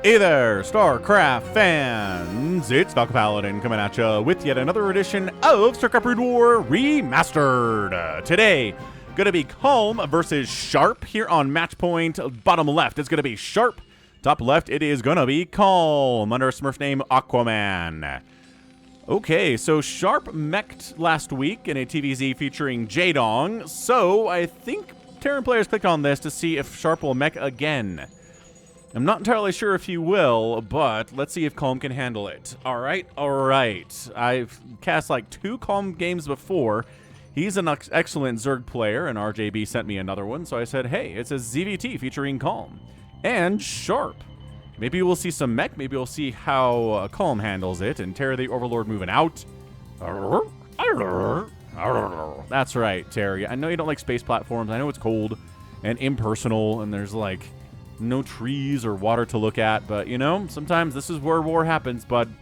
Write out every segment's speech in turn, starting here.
Hey there, StarCraft fans! It's Falcon Paladin coming at you with yet another edition of StarCraft Brood War Remastered. Today, gonna be Calm versus Sharp here on match point. Bottom left is gonna be Sharp. Top left, it is gonna be Calm under a Smurf name Aquaman. Okay, so Sharp mech'd last week in a TVZ featuring Jaedong, so I think Terran players clicked on this to see if Sharp will mech again. I'm not entirely sure if he will, but let's see if Calm can handle it. All right. I've cast like 2 Calm games before. He's an excellent Zerg player, and RJB sent me another one, so I said, hey, it's a ZVT featuring Calm and Sharp. Maybe we'll see some mech. Maybe we'll see how Calm handles it, and Terry the Overlord moving out. That's right, Terry. I know you don't like space platforms. I know it's cold and impersonal, and there's like no trees or water to look at, but you know, sometimes this is where war happens, bud.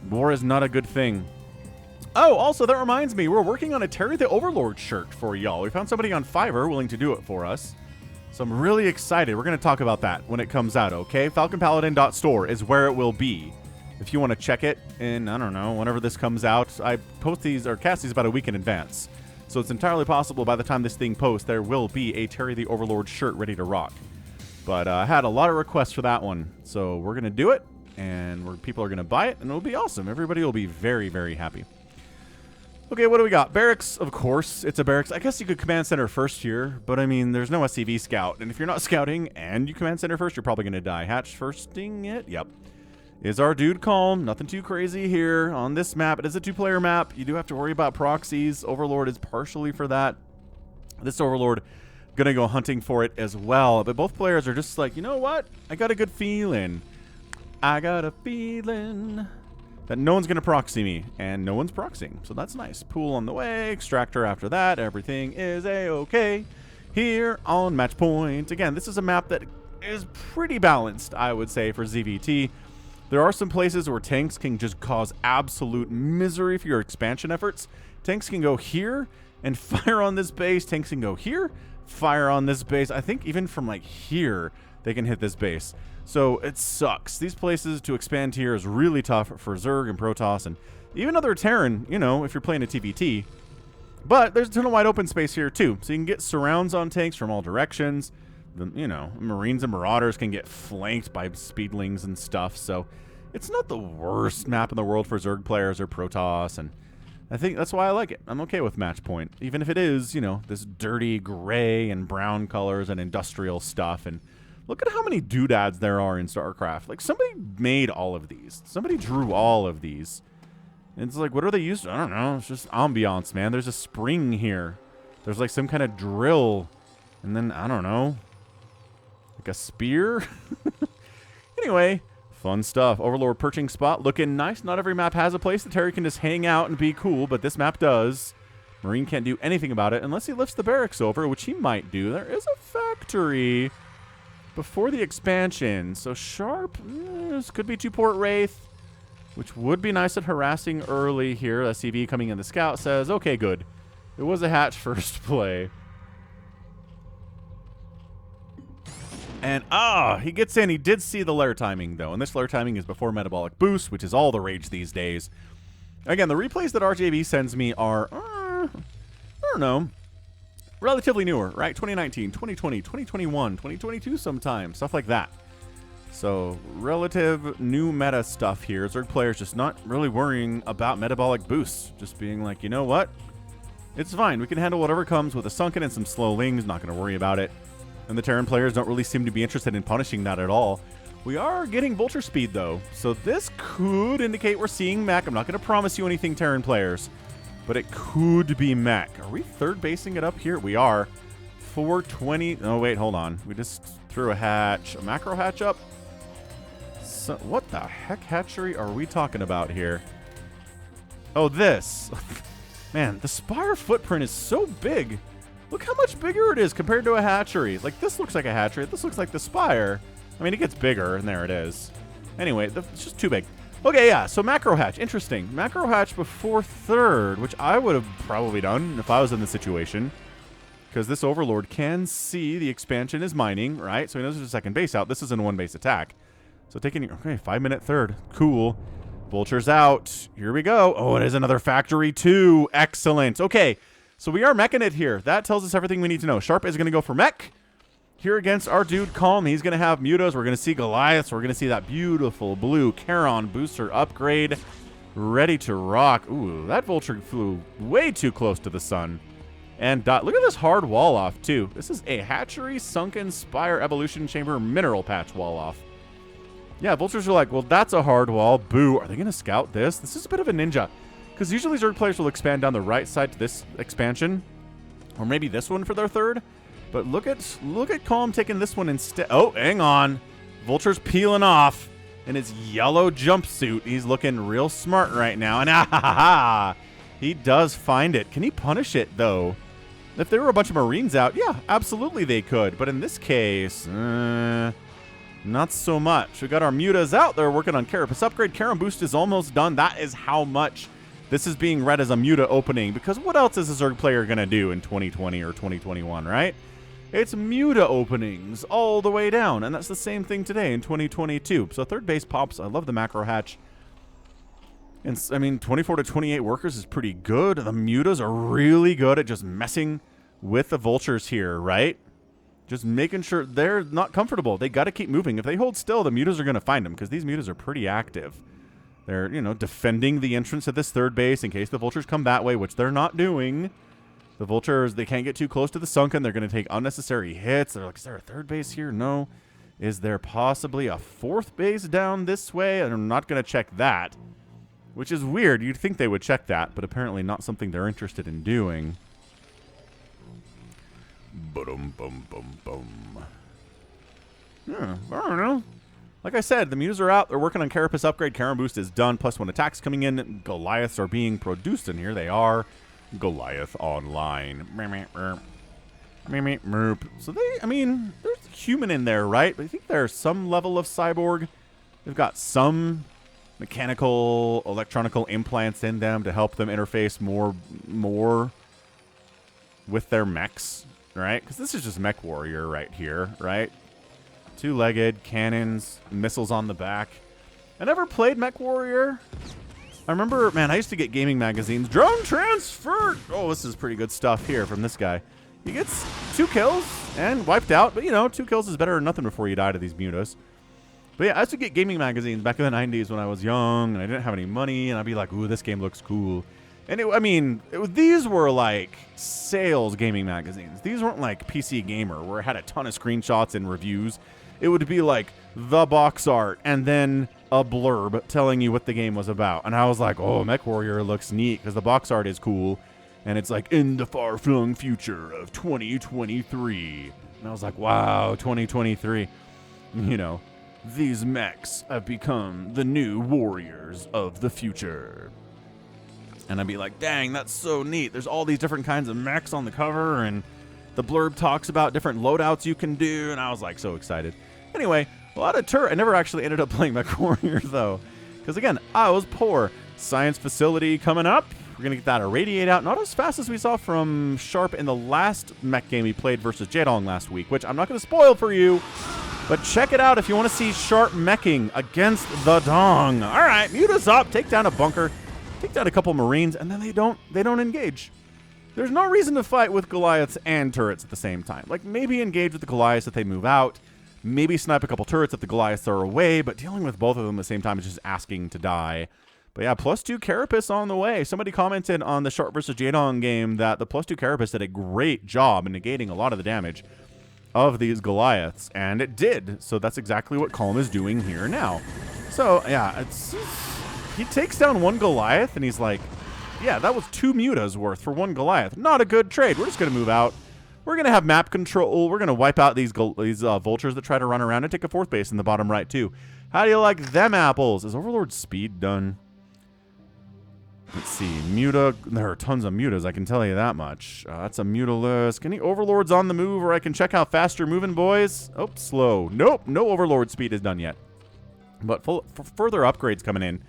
War is not a good thing. Oh, also, that reminds me, we're working on a Terry the Overlord shirt for y'all. We found somebody on Fiverr willing to do it for us, so I'm really excited. We're going to talk about that when it comes out, okay? FalconPaladin.store is where it will be. If you want to check it in, I don't know, whenever this comes out. I post these, or cast these about a week in advance, so it's entirely possible by the time this thing posts, there will be a Terry the Overlord shirt ready to rock. But I had a lot of requests for that one, so we're going to do it, and people are going to buy it, and it'll be awesome. Everybody will be very, very happy. Okay, what do we got? Barracks, of course. It's a barracks. I guess you could command center first here, but I mean, there's no SCV scout, and if you're not scouting and you command center first, you're probably going to die. Hatch firsting it? Yep. Is our dude Calm? Nothing too crazy here on this map. It is a 2-player map. You do have to worry about proxies. Overlord is partially for that. This Overlord gonna go hunting for it as well, but both players are just like, you know what? I got a good feeling. I got a feeling that no one's gonna proxy me, and no one's proxying, so that's nice. Pool on the way, extractor after that. Everything is a-okay here on match point. Again, this is a map that is pretty balanced, I would say, for ZVT. There are some places where tanks can just cause absolute misery for your expansion efforts. Tanks can go here and fire on this base. Tanks can go here, fire on this base. I think even from like here they can hit this base, so it sucks. These places to expand here is really tough for Zerg and Protoss and even other Terran, you know, if you're playing a TVT. But there's a ton of wide open space here too, so you can get surrounds on tanks from all directions. You know, Marines and Marauders can get flanked by speedlings and stuff, so it's not the worst map in the world for Zerg players or Protoss, and I think that's why I like it. I'm okay with match point, even if it is, you know, this dirty gray and brown colors and industrial stuff. And look at how many doodads there are in StarCraft. Like, somebody made all of these. Somebody drew all of these. And it's like, what are they used to? I don't know. It's just ambiance, man. There's a spring here. There's like some kind of drill. And then, I don't know, like a spear? Anyway, fun stuff. Overlord perching spot looking nice. Not every map has a place that Terry can just hang out and be cool, but this map does. Marine can't do anything about it unless he lifts the barracks over, which he might do. There is a factory before the expansion, so Sharp, this could be 2-port Wraith, which would be nice at harassing early here. SCV coming in the scout says, okay, good. It was a hatch first play. And, he gets in. He did see the lair timing, though. And this lair timing is before metabolic boost, which is all the rage these days. Again, the replays that RJB sends me are, I don't know, relatively newer, right? 2019, 2020, 2021, 2022 sometimes, stuff like that. So, relative new meta stuff here. Zerg players just not really worrying about metabolic boosts. Just being like, you know what? It's fine. We can handle whatever comes with a Sunken and some slow lings. Not going to worry about it. And the Terran players don't really seem to be interested in punishing that at all. We are getting Vulture Speed, though, so this could indicate we're seeing mech. I'm not going to promise you anything, Terran players, but it could be mech. Are we third basing it up here? We are. 420. Oh, wait, hold on. We just threw a hatch, a macro hatch up. So, what the heck hatchery are we talking about here? Oh, this. Man, the spire footprint is so big. Look how much bigger it is compared to a hatchery. Like, this looks like a hatchery. This looks like the spire. I mean, it gets bigger, and there it is. Anyway, it's just too big. Okay, yeah, so macro hatch. Interesting. Macro hatch before third, which I would have probably done if I was in the situation. Because this Overlord can see the expansion is mining, right? So he knows there's a second base out. This is a 1-base attack. So taking, okay, 5-minute third. Cool. Vultures out. Here we go. Oh, it is another factory too. Excellent. Okay, so we are meching it here. That tells us everything we need to know. Sharp is going to go for mech. Here against our dude Calm, he's going to have mutas. We're going to see Goliaths. We're going to see that beautiful blue Charon booster upgrade. Ready to rock. Ooh, that vulture flew way too close to the sun. And look at this hard wall off, too. This is a hatchery, sunken spire, evolution chamber, mineral patch wall off. Yeah, vultures are like, well, that's a hard wall. Boo. Are they going to scout this? This is a bit of a ninja. Because usually Zerg players will expand down the right side to this expansion. Or maybe this one for their third. But look at Calm taking this one instead. Oh, hang on. Vulture's peeling off in his yellow jumpsuit. He's looking real smart right now. And he does find it. Can he punish it, though? If there were a bunch of Marines out, yeah, absolutely they could. But in this case, not so much. We got our mutas out there working on Carapace upgrade. Charon boost is almost done. That is how much this is being read as a muta opening. Because what else is a Zerg player going to do in 2020 or 2021, right? It's muta openings all the way down. And that's the same thing today in 2022. So third base pops. I love the macro hatch. And I mean, 24 to 28 workers is pretty good. The mutas are really good at just messing with the vultures here, right? Just making sure they're not comfortable. They got to keep moving. If they hold still, the mutas are going to find them because these mutas are pretty active. They're, you know, defending the entrance of this third base in case the vultures come that way, which they're not doing. The vultures, they can't get too close to the sunken. They're going to take unnecessary hits. They're like, is there a third base here? No. Is there possibly a fourth base down this way? And I'm not going to check that, which is weird. You'd think they would check that, but apparently not something they're interested in doing. Ba-dum-bum-bum-bum. Yeah, I don't know. Like I said, the mutas are out. They're working on Carapace upgrade. Charon boost is done. +1 attacks coming in. Goliaths are being produced, and here they are. Goliath online. So they, I mean, there's human in there, right? But I think there's some level of cyborg. They've got some mechanical, electronical implants in them to help them interface more with their mechs, right? Because this is just mech warrior right here, right? Two-legged, cannons, missiles on the back. I never played mech warrior. I remember, man, I used to get gaming magazines. Drone transfer! Oh, this is pretty good stuff here from this guy. He gets 2 kills and wiped out. But, you know, 2 kills is better than nothing before you die to these mutas. But yeah, I used to get gaming magazines back in the 90s when I was young. And I didn't have any money. And I'd be like, ooh, this game looks cool. And, these were like sales gaming magazines. These weren't like PC Gamer where it had a ton of screenshots and reviews. It would be like the box art and then a blurb telling you what the game was about. And I was like, oh, Mech Warrior looks neat because the box art is cool. And it's like, in the far-flung future of 2023. And I was like, wow, 2023. You know, these mechs have become the new warriors of the future. And I'd be like, dang, that's so neat. There's all these different kinds of mechs on the cover. And the blurb talks about different loadouts you can do. And I was like so excited. Anyway, a lot of turret. I never actually ended up playing Mech Warrior, though. Because, again, I was poor. Science facility coming up. We're going to get that irradiate out. Not as fast as we saw from Sharp in the last mech game he played versus Jaedong last week, which I'm not going to spoil for you. But check it out if you want to see Sharp meching against the Dong. All right, Muta's up. Take down a bunker. Take down a couple Marines, and then they don't engage. There's no reason to fight with Goliaths and turrets at the same time. Like, maybe engage with the Goliaths if they move out. Maybe snipe a couple turrets if the Goliaths are away, but dealing with both of them at the same time is just asking to die. But yeah, +2 Carapace on the way. Somebody commented on the Sharp versus Jaedong game that the +2 Carapace did a great job in negating a lot of the damage of these Goliaths, and it did. So that's exactly what Calm is doing here now. So yeah, he takes down 1 Goliath, and he's like, yeah, that was 2 mutas worth for 1 Goliath. Not a good trade. We're just going to move out. We're going to have map control. We're going to wipe out these vultures that try to run around and take a 4th base in the bottom right, too. How do you like them apples? Is Overlord speed done? Let's see. Muta. There are tons of mutas, I can tell you that much. That's a muta list. Any Overlords on the move where I can check how fast you're moving, boys? Oh, slow. Nope. No Overlord speed is done yet. But further upgrades coming in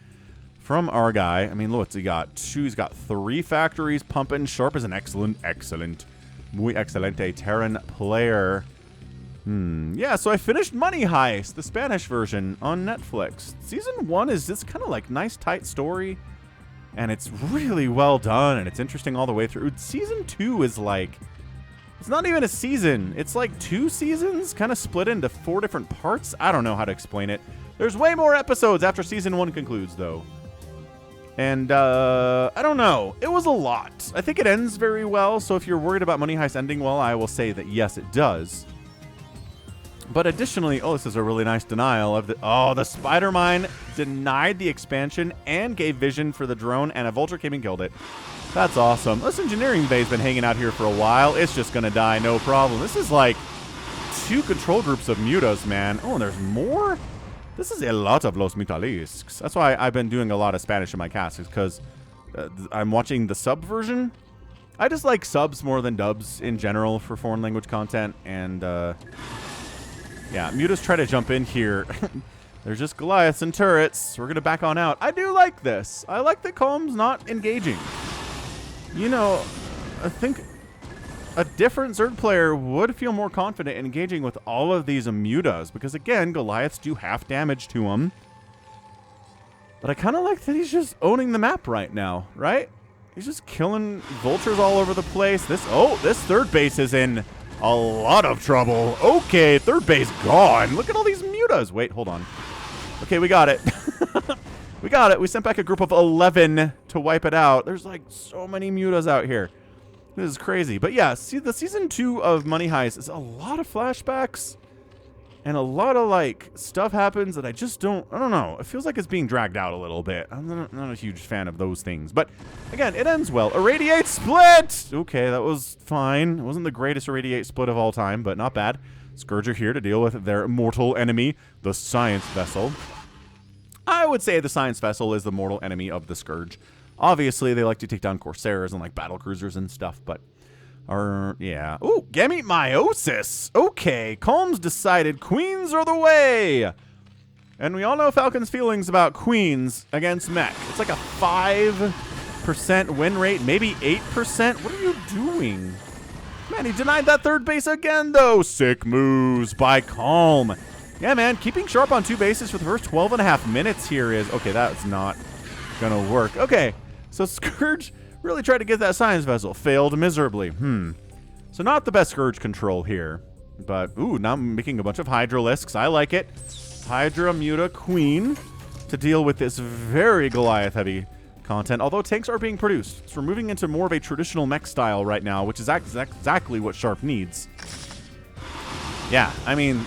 from our guy. I mean, look, he got 2. He's got 3 factories pumping. Sharp is an excellent, muy excelente Terran player. Yeah, so I finished Money Heist, the Spanish version, on Netflix. Season 1 is this kind of like nice, tight story, and it's really well done, and it's interesting all the way through. Season 2 is like, it's not even a season. It's like 2 seasons, kind of split into 4 different parts. I don't know how to explain it. There's way more episodes after Season 1 concludes, though. And, I don't know. It was a lot. I think it ends very well, so if you're worried about Money Heist ending well, I will say that yes, it does. But additionally, oh, this is a really nice denial of the... Oh, the spider mine denied the expansion and gave vision for the drone, and a vulture came and killed it. That's awesome. This engineering bay's been hanging out here for a while. It's just going to die, no problem. This is like 2 control groups of mutas, man. Oh, and there's more? This is a lot of Los Mutalisks. That's why I've been doing a lot of Spanish in my casts, because I'm watching the sub version. I just like subs more than dubs in general for foreign language content, and... yeah, mutas try to jump in here. They're just Goliaths and turrets. We're going to back on out. I do like this. I like that Calm's not engaging. You know, I think a different Zerg player would feel more confident in engaging with all of these mutas. Because, again, Goliaths do half damage to them. But I kind of like that he's just owning the map right now, right? He's just killing vultures all over the place. This third base is in... a lot of trouble. Okay, third base gone. Look at all these mutas. Wait, hold on. Okay, we got it. We got it. We sent back a group of 11 to wipe it out. There's like so many mutas out here. This is crazy. But yeah, see, the season 2 of Money Heist is a lot of flashbacks. And a lot of like stuff happens that I don't know. It feels like it's being dragged out a little bit. I'm not a huge fan of those things. But again, it ends well. Irradiate split! Okay, that was fine. It wasn't the greatest Irradiate split of all time, but not bad. Scourge are here to deal with their mortal enemy, the Science Vessel. I would say the Science Vessel is the mortal enemy of the Scourge. Obviously, they like to take down Corsairs and like battle cruisers and stuff, but... yeah. Ooh, gamete meiosis. Okay, Calm's decided queens are the way. And we all know Falcon's feelings about queens against mech. It's like a 5% win rate, maybe 8%. What are you doing? Man, he denied that third base again, though. Sick moves by Calm. Yeah, man, keeping sharp on 2 bases for the first 12.5 minutes here is... Okay, that's not gonna work. Okay, so Scourge... really tried to get that Science Vessel. Failed miserably. So not the best Scourge control here. But, ooh, now I'm making a bunch of Hydralisks. I like it. Hydra Muta Queen to deal with this very Goliath-heavy content. Although tanks are being produced. So we're moving into more of a traditional mech style right now, which is exactly what Sharp needs. Yeah, I mean,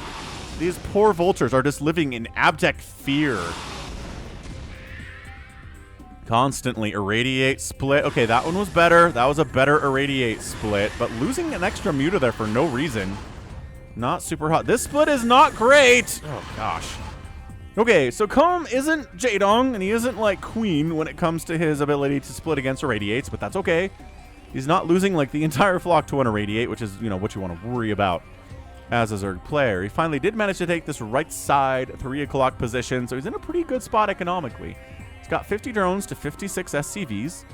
these poor vultures are just living in abject fear. Constantly irradiate split. Okay, that one was better. That was a better irradiate split. But losing an extra muta there for no reason. Not super hot. This split is not great. Oh, gosh. Okay, so Calm isn't Jaedong, and he isn't like Queen when it comes to his ability to split against irradiates, but that's okay. He's not losing like the entire flock to an irradiate, which is, you know, what you want to worry about as a Zerg player. He finally did manage to take this right side 3 o'clock position, so he's in a pretty good spot economically. Got 50 drones to 56 SCVs.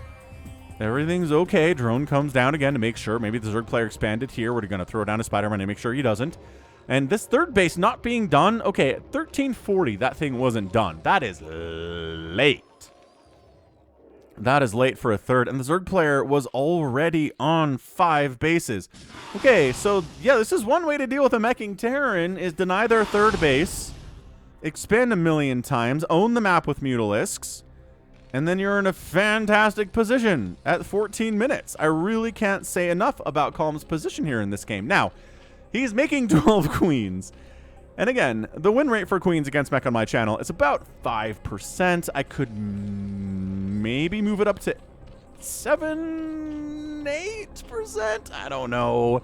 Everything's okay. Drone comes down again to make sure. Maybe the Zerg player expanded here. We're going to throw down a Spider-Man to make sure he doesn't. And this third base not being done. Okay, at 1340, that thing wasn't done. That is late. That is late for a third. And the Zerg player was already on 5 bases. Okay, so yeah, this is one way to deal with a meching Terran is deny their third base. Expand a million times. Own the map with Mutalisks. And then you're in a fantastic position at 14 minutes. I really can't say enough about Calm's position here in this game. Now, he's making 12 queens. And again, the win rate for queens against mech on my channel is about 5%. I could maybe move it up to 7, 8%. I don't know.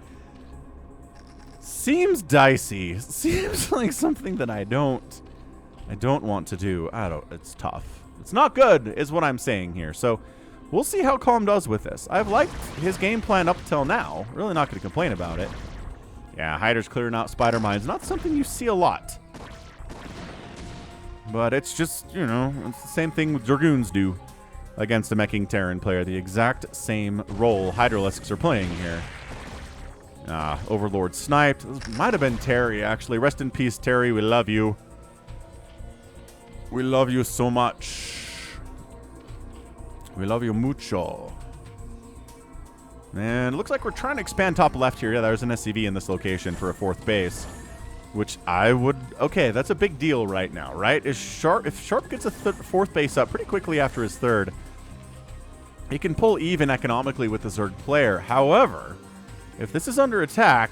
Seems dicey. Seems like something that I don't want to do. It's tough. It's not good, is what I'm saying here. So we'll see how Calm does with this. I've liked his game plan up till now. Really not going to complain about it. Yeah, Hydra's clearing out spider mines. Not something you see a lot. But it's just, you know, it's the same thing Dragoons do against a meching Terran player. The exact same role Hydralisks are playing here. Overlord sniped. This might have been Terry, actually. Rest in peace, Terry. We love you. We love you so much. We love you mucho. And it looks like we're trying to expand top left here. Yeah, there's an SCV in this location for a 4th base. Which I would... Okay, that's a big deal right now, right? If Sharp gets a 4th base up pretty quickly after his 3rd, he can pull even economically with the Zerg player. However, if this is under attack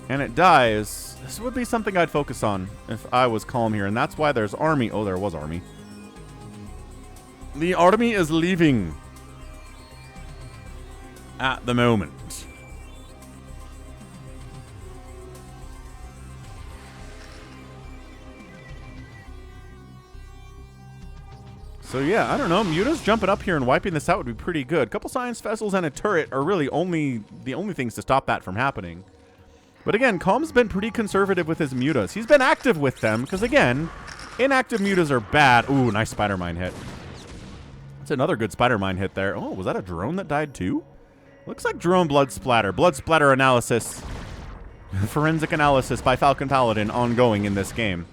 and it dies, this would be something I'd focus on if I was calm here. And that's why there's army. Oh, there was army. The army is leaving at the moment. So yeah, I don't know. Muta's jumping up here and wiping this out would be pretty good. A couple science vessels and a turret are really the only things to stop that from happening. But again, Calm's been pretty conservative with his mutas. He's been active with them because, again, inactive mutas are bad. Ooh, nice spider mine hit. That's another good spider mine hit there. Oh, was that a drone that died too? Looks like drone blood splatter. Blood splatter analysis. Forensic analysis by Falcon Paladin ongoing in this game.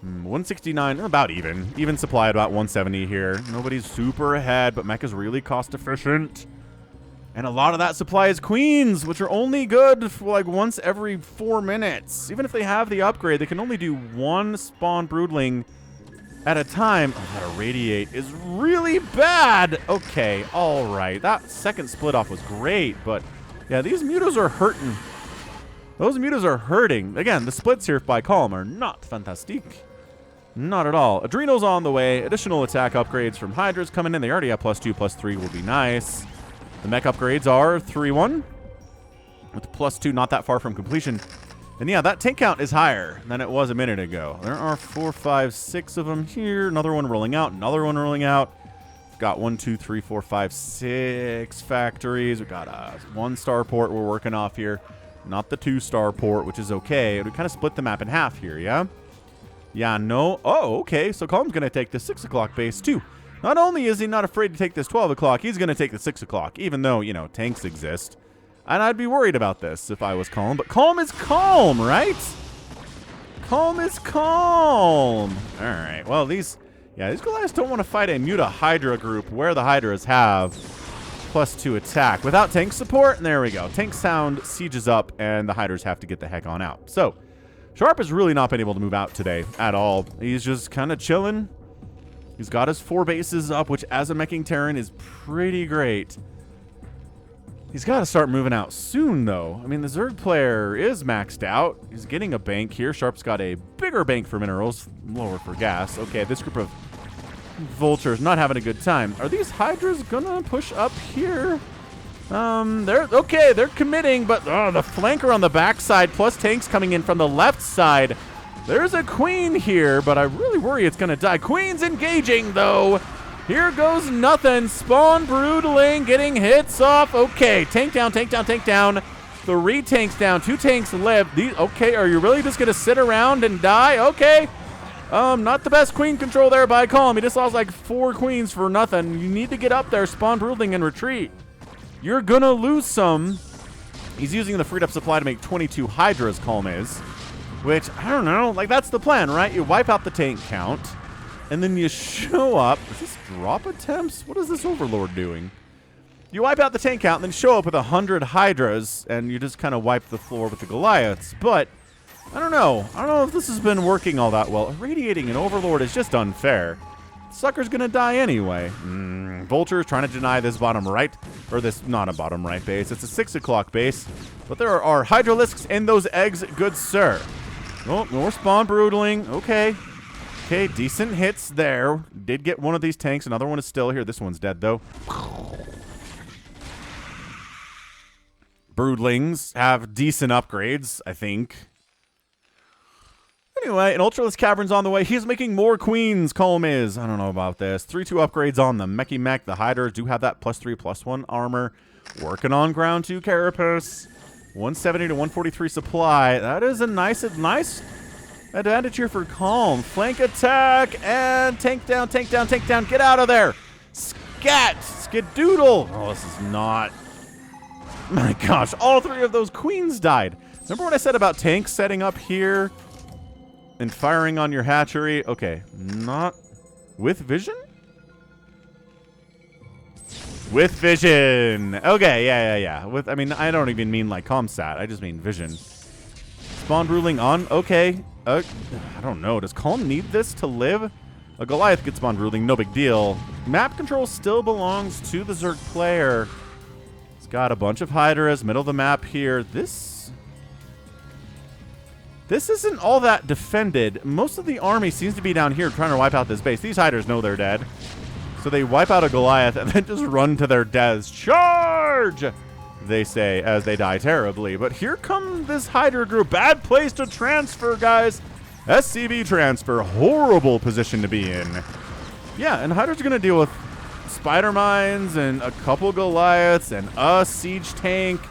169, about even. Even supply about 170 here. Nobody's super ahead, but mech is really cost efficient. And a lot of that supply is queens, which are only good for like once every 4 minutes. Even if they have the upgrade, they can only do 1 spawn broodling at a time. Oh, that irradiate is really bad. Okay, all right. That second split off was great, but yeah, these mutas are hurting. Those mutas are hurting. Again, the splits here by Calm are not fantastic. Not at all. Adrenal's on the way. Additional attack upgrades from Hydras coming in. They already have +2, +3 will be nice. The mech upgrades are 3-1. With +2 not that far from completion. And yeah, that tank count is higher than it was a minute ago. There are 4, 5, 6 of them here. Another one rolling out. Another one rolling out. We've got 1, 2, 3, 4, 5, 6 factories. We've got a 1-star port we're working off here. Not the 2-star port, which is okay. We kind of split the map in half here, yeah? Yeah, no. Oh, okay. So Calm's going to take the 6 o'clock base, too. Not only is he not afraid to take this 12 o'clock, he's going to take the 6 o'clock, even though, you know, tanks exist. And I'd be worried about this if I was Calm. But Calm is calm, right? Calm is calm. All right. Well, these Goliaths don't want to fight a Muta Hydra group where the Hydras have +2 attack. Without tank support, and there we go. Tank sound sieges up, and the Hydras have to get the heck on out. So, Sharp has really not been able to move out today at all. He's just kind of chilling. He's got his 4 bases up, which as a meching Terran is pretty great. He's got to start moving out soon, though. I mean, the Zerg player is maxed out. He's getting a bank here. Sharp's got a bigger bank for minerals, lower for gas. Okay, this group of vultures not having a good time. Are these Hydras gonna push up here? They're committing, but the flanker on the backside plus tanks coming in from the left side. There's a queen here, but I really worry it's gonna die. Queen's engaging though. Here goes nothing. Spawn broodling, getting hits off. Okay, tank down, tank down, tank down. 3 tanks down, 2 tanks live. Okay, are you really just gonna sit around and die? Okay. Not the best queen control there by Calm. He just lost like 4 queens for nothing. You need to get up there, spawn broodling, and retreat. You're gonna lose some. He's using the freed up supply to make 22 Hydras, Calm is. Which, I don't know, like that's the plan, right? You wipe out the tank count, and then you show up. Is this drop attempts? What is this Overlord doing? You wipe out the tank count, and then show up with 100 Hydras, and you just kind of wipe the floor with the Goliaths. But I don't know. I don't know if this has been working all that well. Irradiating an Overlord is just unfair. Sucker's gonna die anyway. Vulture's trying to deny this bottom right, or this, not a bottom right base. It's a 6 o'clock base, but there are Hydralisks in those eggs, good sir. Oh, more spawn broodling. Okay. Okay, decent hits there. Did get one of these tanks. Another one is still here. This one's dead, though. Broodlings have decent upgrades, I think. Anyway, an Ultralisk Cavern's on the way. He's making more queens, Calm is. I don't know about this. 3-2 upgrades on the Mechy Mech. The Hydras do have that +3/+1 armor. Working on ground 2 Carapace. 170 to 143 supply. That is a nice advantage here for Calm. Flank attack and tank down, tank down, tank down. Get out of there. Scat. Skadoodle. Oh, this is not My gosh, all 3 of those queens died. Remember what I said about tanks setting up here and firing on your hatchery? Okay, not with vision? With vision. Okay, yeah. I mean, I don't even mean like comsat. I just mean vision. Spawn ruling on. Okay. I don't know. Does Calm need this to live? A Goliath gets spawn ruling. No big deal. Map control still belongs to the Zerg player. It's got a bunch of Hydras. Middle of the map here. This isn't all that defended. Most of the army seems to be down here trying to wipe out this base. These Hydras know they're dead. So they wipe out a Goliath and then just run to their deaths. Charge! They say as they die terribly. But here comes this Hydra group. Bad place to transfer, guys. SCV transfer. Horrible position to be in. Yeah, and Hydra's going to deal with spider mines and a couple Goliaths and a siege tank.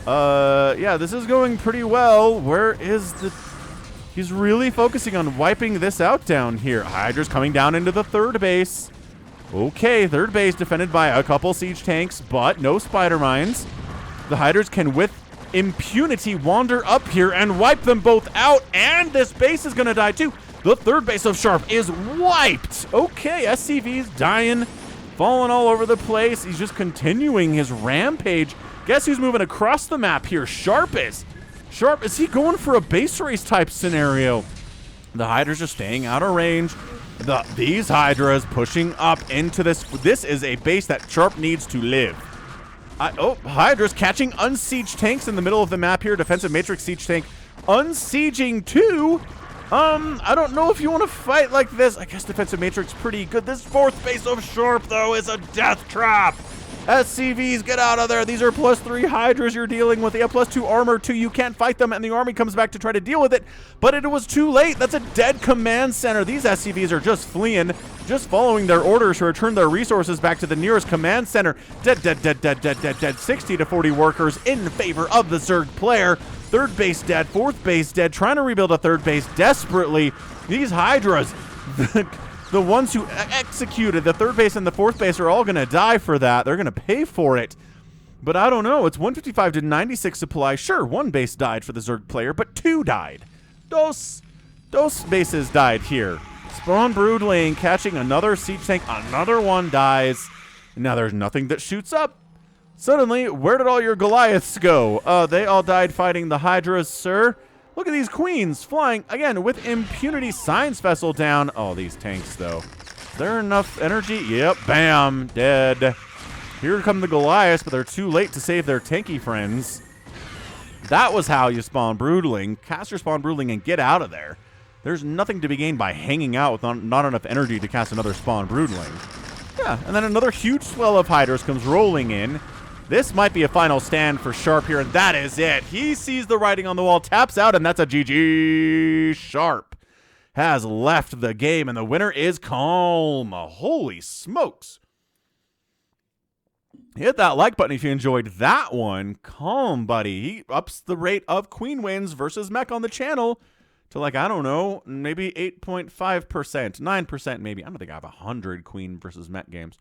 Yeah, this is going pretty well. Where is the... He's really focusing on wiping this out down here. Hydra's coming down into the 3rd base. Okay, 3rd base defended by a couple siege tanks, but no spider mines. The Hydras can, with impunity, wander up here and wipe them both out, and this base is going to die too. The 3rd base of Sharp is wiped. Okay, SCV's dying, falling all over the place. He's just continuing his rampage. Guess who's moving across the map here? Sharp is. Sharp, is he going for a base race type scenario? The Hydras are staying out of range. These Hydras pushing up into this. This is a base that Sharp needs to live. Hydra's catching unsieged tanks in the middle of the map here. Defensive Matrix siege tank unsieging 2. I don't know if you want to fight like this. I guess Defensive Matrix pretty good. This 4th base of Sharp, though, is a death trap. SCVs, get out of there. These are +3 Hydras you're dealing with. They have +2 armor, too. You can't fight them, and the army comes back to try to deal with it, but it was too late. That's a dead command center. These SCVs are just fleeing, just following their orders to return their resources back to the nearest command center. Dead. 60 to 40 workers in favor of the Zerg player. 3rd base dead, 4th base dead, trying to rebuild a 3rd base desperately. These Hydras... The ones who executed the 3rd base and the 4th base are all going to die for that. They're going to pay for it. But I don't know. It's 155 to 96 supply. Sure, 1 base died for the Zerg player, but 2 died. Dos bases died here. Spawn Broodling catching another siege tank. Another one dies. Now there's nothing that shoots up. Suddenly, where did all your Goliaths go? They all died fighting the Hydras, sir. Look at these queens flying, again, with impunity. Science vessel down. Oh, these tanks, though. Is there enough energy? Yep, bam, dead. Here come the Goliaths, but they're too late to save their tanky friends. That was how you spawn Broodling. Cast your Spawn Broodling and get out of there. There's nothing to be gained by hanging out with not enough energy to cast another Spawn Broodling. Yeah, and then another huge swell of Hydras comes rolling in. This might be a final stand for Sharp here, and that is it. He sees the writing on the wall, taps out, and that's a GG. Sharp has left the game, and the winner is Calm. Holy smokes. Hit that like button if you enjoyed that one. Calm, buddy. He ups the rate of Queen wins versus Mech on the channel to, like, I don't know, maybe 8.5%, 9% maybe. I don't think I have 100 Queen versus Mech games.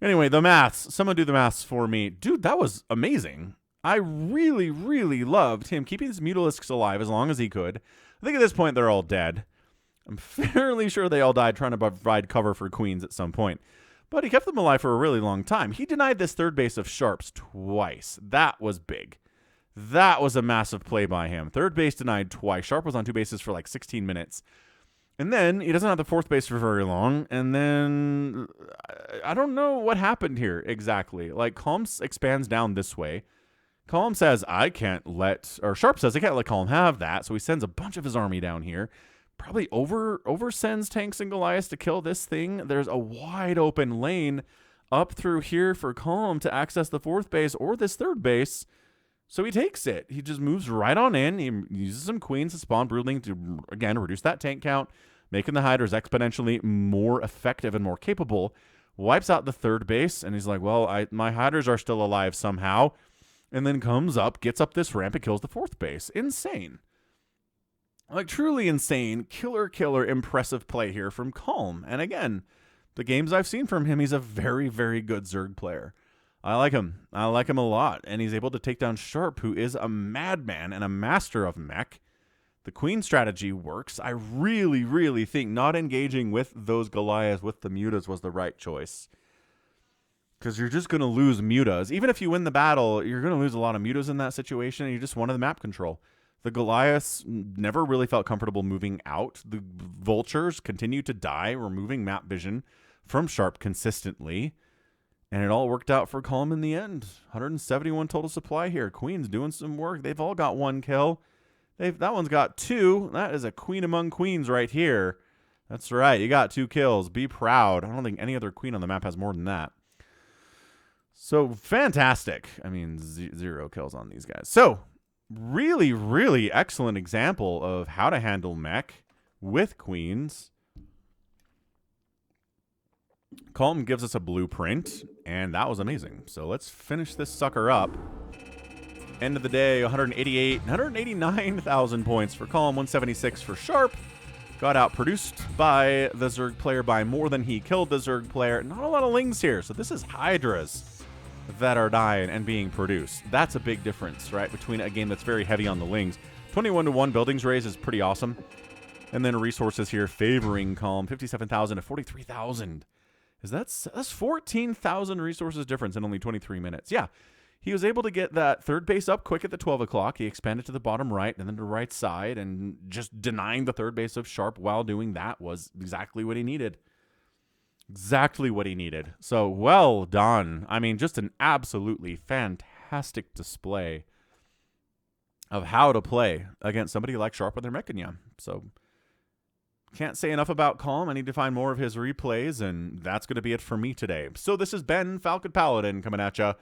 Anyway, the maths. Someone do the maths for me. Dude, that was amazing. I really, really loved him keeping his Mutalisks alive as long as he could. I think at this point they're all dead. I'm fairly sure they all died trying to provide cover for queens at some point. But he kept them alive for a really long time. He denied this 3rd base of Sharps twice. That was big. That was a massive play by him. 3rd base denied twice. Sharp was on 2 bases for like 16 minutes. And then he doesn't have the 4th base for very long. And then I don't know what happened here exactly. Like, Calm expands down this way. Calm says, Sharp says, I can't let Calm have that. So he sends a bunch of his army down here. Probably oversends tanks and Goliaths to kill this thing. There's a wide open lane up through here for Calm to access the 4th base or this 3rd base. So he takes it. He just moves right on in. He uses some queens to spawn Broodling to, again, reduce that tank count, making the Hydras exponentially more effective and more capable. Wipes out the 3rd base, and he's like, well, my Hydras are still alive somehow. And then comes up, gets up this ramp, and kills the 4th base. Insane. Like, truly insane. Killer, impressive play here from Calm. And again, the games I've seen from him, he's a very, very good Zerg player. I like him. I like him a lot. And he's able to take down Sharp, who is a madman and a master of mech. The queen strategy works. I really, really think not engaging with those Goliaths with the mutas was the right choice. Because you're just going to lose mutas. Even if you win the battle, you're going to lose a lot of mutas in that situation, and you just wanted the map control. The Goliaths never really felt comfortable moving out. The vultures continue to die, removing map vision from Sharp consistently. And it all worked out for Calm in the end. 171 total supply here. Queen's doing some work. They've all got 1 kill. That one's got 2. That is a queen among queens right here. That's right. You got 2 kills. Be proud. I don't think any other queen on the map has more than that. So fantastic. I mean, 0 kills on these guys. So really, really excellent example of how to handle mech with queens. Calm gives us a blueprint, and that was amazing. So let's finish this sucker up. End of the day, 189,000 points for Calm, 176 for Sharp. Got outproduced by the Zerg player by more than he killed the Zerg player. Not a lot of Lings here, so this is Hydras that are dying and being produced. That's a big difference, right, between a game that's very heavy on the Lings. 21-1 buildings raise is pretty awesome. And then resources here favoring Calm, 57,000 to 43,000. That's 14,000 resources difference in only 23 minutes. Yeah. He was able to get that third base up quick at the 12 o'clock. He expanded to the bottom right and then to the right side, and just denying the third base of Sharp while doing that was exactly what he needed. Exactly what he needed. So well done. I mean, just an absolutely fantastic display of how to play against somebody like Sharp with their Mechania. So can't say enough about Calm. I need to find more of his replays, and that's going to be it for me today. So this has been Falcon Paladin coming at you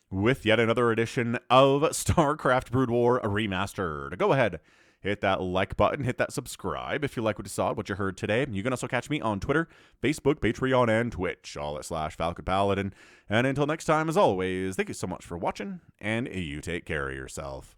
with yet another edition of StarCraft Brood War Remastered. Go ahead, hit that like button, hit that subscribe if you like what you saw, what you heard today. You can also catch me on Twitter, Facebook, Patreon, and Twitch, all at /Falcon Paladin. And until next time, as always, thank you so much for watching, and you take care of yourself.